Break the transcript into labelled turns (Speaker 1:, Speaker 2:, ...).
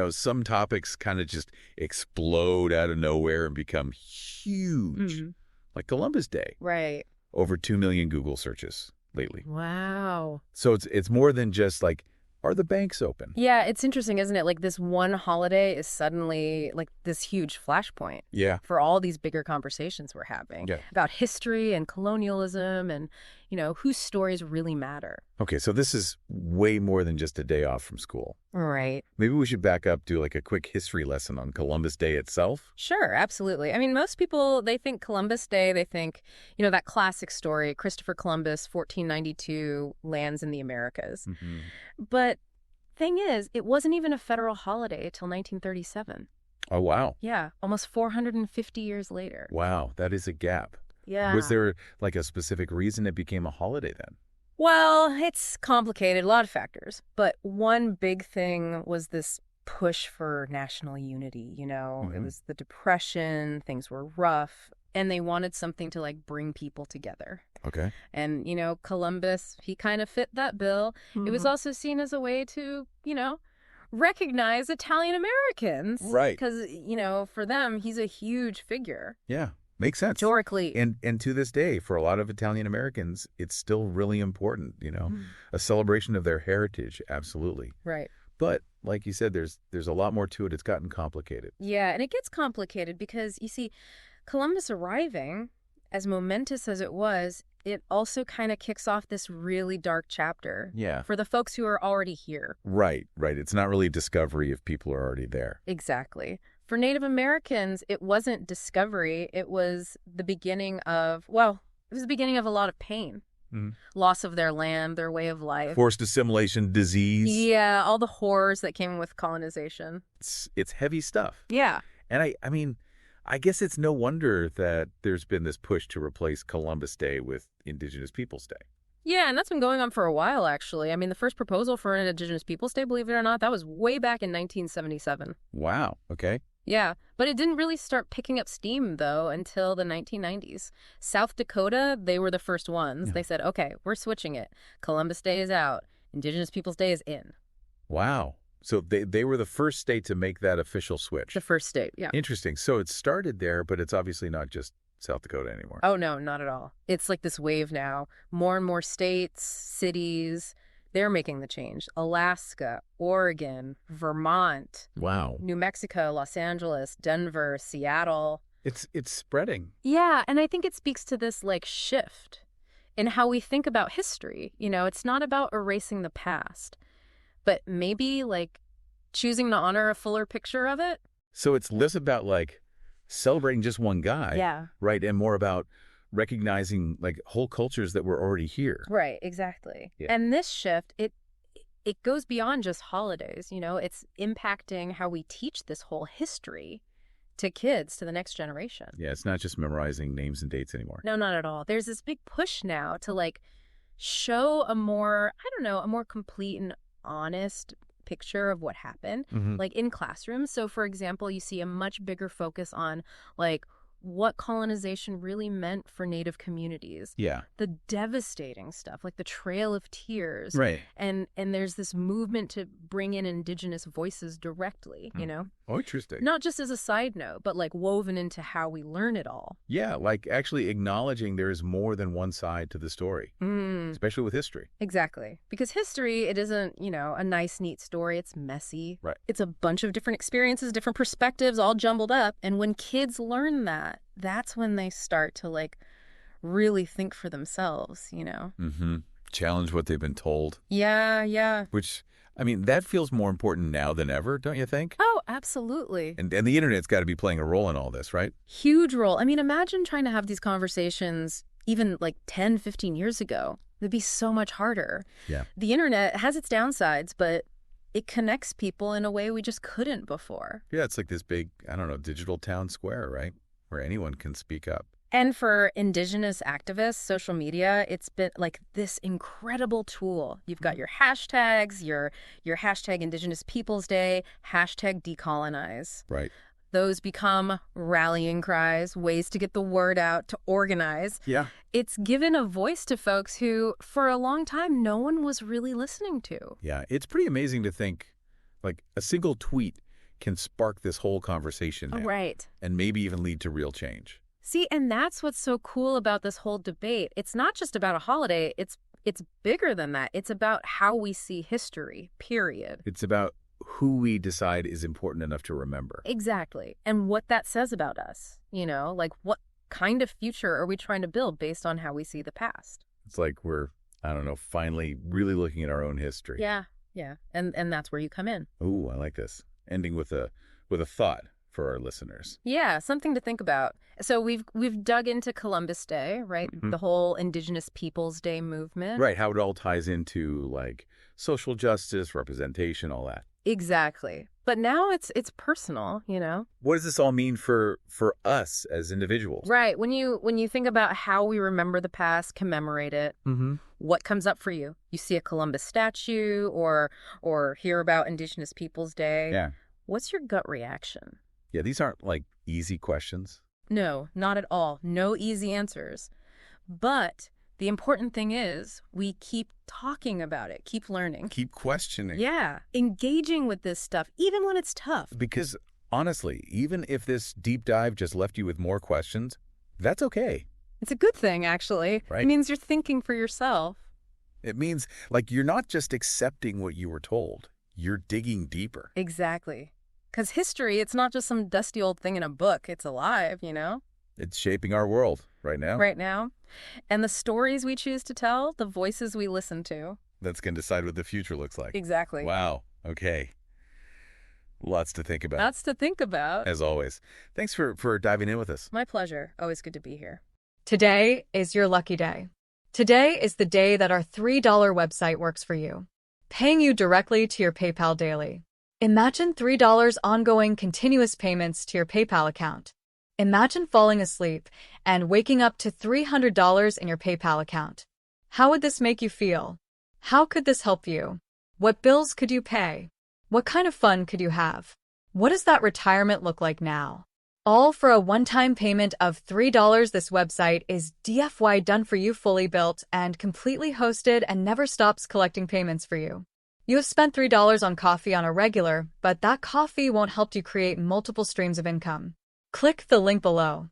Speaker 1: some topics kind of just explode out of nowhere and become huge, like Columbus Day.
Speaker 2: Right.
Speaker 1: Over 2 million Google searches lately.
Speaker 2: Wow.
Speaker 1: So it's more than just like, are the banks open?
Speaker 2: Yeah, it's interesting, isn't it? Like this one holiday is suddenly like this huge flashpoint for all these bigger conversations we're having about history and colonialism and, whose stories really matter.
Speaker 1: Okay, so this is way more than just a day off from school.
Speaker 2: Right.
Speaker 1: Maybe we should back up, do like a quick history lesson on Columbus Day itself.
Speaker 2: Sure, absolutely. I mean, most people, they think Columbus Day, they think, that classic story, Christopher Columbus, 1492, lands in the Americas. But thing is, it wasn't even a federal holiday till 1937.
Speaker 1: Oh, wow.
Speaker 2: Yeah, almost 450 years later.
Speaker 1: Wow, that is a gap.
Speaker 2: Yeah.
Speaker 1: Was there like a specific reason it became a holiday then?
Speaker 2: Well, it's complicated, a lot of factors. But one big thing was this push for national unity, It was the Depression, things were rough, and they wanted something to like bring people together.
Speaker 1: Okay.
Speaker 2: And, Columbus, he kind of fit that bill. It was also seen as a way to, recognize Italian Americans.
Speaker 1: Right.
Speaker 2: Because, for them, he's a huge figure.
Speaker 1: Yeah. Makes sense.
Speaker 2: Historically.
Speaker 1: And to this day, for a lot of Italian Americans, it's still really important, a celebration of their heritage, absolutely.
Speaker 2: Right.
Speaker 1: But like you said, there's a lot more to it. It's gotten complicated.
Speaker 2: Yeah, and it gets complicated because, you see, Columbus arriving, as momentous as it was, it also kind of kicks off this really dark chapter for the folks who are already here. Right.
Speaker 1: It's not really discovery if people are already there.
Speaker 2: Exactly. For Native Americans, it wasn't discovery. It was the beginning of, it was the beginning of a lot of pain. Loss of their land, their way of life.
Speaker 1: Forced assimilation, disease.
Speaker 2: Yeah, all the horrors that came with colonization.
Speaker 1: It's heavy stuff.
Speaker 2: Yeah.
Speaker 1: And I mean, I guess it's no wonder that there's been this push to replace Columbus Day with Indigenous Peoples Day.
Speaker 2: Yeah, and that's been going on for a while, actually. I mean, the first proposal for an Indigenous Peoples Day, believe it or not, that was way back in 1977.
Speaker 1: Wow. Okay.
Speaker 2: Yeah, but it didn't really start picking up steam, though, until the 1990s. South Dakota, they were the first ones. They said, okay, we're switching it. Columbus Day is out. Indigenous Peoples Day is in.
Speaker 1: Wow. So they were the first state to make that official switch.
Speaker 2: The first state, yeah.
Speaker 1: Interesting. So it started there, but it's obviously not just South Dakota anymore.
Speaker 2: Oh, no, not at all. It's like this wave now. More and more states, cities, they're making the change. Alaska, Oregon, Vermont.
Speaker 1: Wow.
Speaker 2: New Mexico, Los Angeles, Denver, Seattle.
Speaker 1: It's spreading.
Speaker 2: Yeah, and I think it speaks to this like shift in how we think about history. It's not about erasing the past, but maybe like choosing to honor a fuller picture of it.
Speaker 1: So it's less about like celebrating just one guy, right? And more about recognizing like whole cultures that were already here.
Speaker 2: Right, exactly.
Speaker 1: Yeah.
Speaker 2: And this shift, it goes beyond just holidays, it's impacting how we teach this whole history to kids, to the next generation.
Speaker 1: Yeah, it's not just memorizing names and dates anymore.
Speaker 2: No, not at all. There's this big push now to like show a more complete and honest picture of what happened, like in classrooms. So for example, you see a much bigger focus on like what colonization really meant for Native communities.
Speaker 1: Yeah.
Speaker 2: The devastating stuff, like the Trail of Tears.
Speaker 1: Right.
Speaker 2: And there's this movement to bring in Indigenous voices directly,
Speaker 1: Oh, interesting.
Speaker 2: Not just as a side note, but like woven into how we learn it all.
Speaker 1: Yeah, like actually acknowledging there is more than one side to the story, especially with history.
Speaker 2: Exactly. Because history, it isn't, a nice, neat story. It's messy.
Speaker 1: Right.
Speaker 2: It's a bunch of different experiences, different perspectives, all jumbled up. And when kids learn that, that's when they start to like really think for themselves,
Speaker 1: Challenge what they've been told.
Speaker 2: Yeah.
Speaker 1: Which, I mean, that feels more important now than ever, don't you think?
Speaker 2: Oh, absolutely.
Speaker 1: And the internet's got to be playing a role in all this, right?
Speaker 2: Huge role. I mean, imagine trying to have these conversations even like 10, 15 years ago. It'd be so much harder.
Speaker 1: Yeah.
Speaker 2: The internet has its downsides, but it connects people in a way we just couldn't before.
Speaker 1: Yeah, it's like this big, digital town square, right? Where anyone can speak up.
Speaker 2: And for Indigenous activists, social media, it's been like this incredible tool. You've got your hashtags, your hashtag Indigenous Peoples Day, hashtag decolonize.
Speaker 1: Right.
Speaker 2: Those become rallying cries, ways to get the word out, to organize.
Speaker 1: Yeah.
Speaker 2: It's given a voice to folks who, for a long time, no one was really listening to.
Speaker 1: Yeah, it's pretty amazing to think, Like a single tweet can spark this whole conversation now,
Speaker 2: right.
Speaker 1: And maybe even lead to real change.
Speaker 2: See, and that's what's so cool about this whole debate. It's not just about a holiday. It's bigger than that. It's about how we see history, period.
Speaker 1: It's about who we decide is important enough to remember.
Speaker 2: Exactly. And what that says about us, like what kind of future are we trying to build based on how we see the past?
Speaker 1: It's like we're, I don't know, finally really looking at our own history.
Speaker 2: Yeah. And that's where you come in.
Speaker 1: Ooh, I like this. Ending with a thought for our listeners.
Speaker 2: Yeah, something to think about. So we've dug into Columbus Day, right? Mm-hmm. The whole Indigenous Peoples Day movement.
Speaker 1: Right, how it all ties into like social justice, representation, all that.
Speaker 2: Exactly. But now it's personal,
Speaker 1: What does this all mean for us as individuals?
Speaker 2: Right. When you think about how we remember the past, commemorate it, what comes up for you? You see a Columbus statue or hear about Indigenous Peoples Day.
Speaker 1: Yeah.
Speaker 2: What's your gut reaction?
Speaker 1: Yeah, these aren't like easy questions.
Speaker 2: No, not at all. No easy answers. But the important thing is we keep talking about it, keep learning.
Speaker 1: Keep questioning.
Speaker 2: Yeah, engaging with this stuff, even when it's tough.
Speaker 1: Because honestly, even if this deep dive just left you with more questions, that's okay.
Speaker 2: It's a good thing, actually.
Speaker 1: Right?
Speaker 2: It means you're thinking for yourself.
Speaker 1: It means, like, you're not just accepting what you were told. You're digging deeper.
Speaker 2: Exactly. Because history, it's not just some dusty old thing in a book. It's alive,
Speaker 1: It's shaping our world right now.
Speaker 2: Right now. And the stories we choose to tell, the voices we listen to.
Speaker 1: That's going to decide what the future looks like.
Speaker 2: Exactly.
Speaker 1: Wow. Okay. Lots to think about.
Speaker 2: Lots to think about.
Speaker 1: As always. Thanks for diving in with us.
Speaker 2: My pleasure. Always good to be here.
Speaker 3: Today is your lucky day. Today is the day that our $3 website works for you, paying you directly to your PayPal daily. Imagine $3 ongoing continuous payments to your PayPal account. Imagine falling asleep and waking up to $300 in your PayPal account. How would this make you feel? How could this help you? What bills could you pay? What kind of fun could you have? What does that retirement look like now? All for a one-time payment of $3. This website is DFY done for you, fully built and completely hosted, and never stops collecting payments for you. You have spent $3 on coffee on a regular, but that coffee won't help you create multiple streams of income. Click the link below.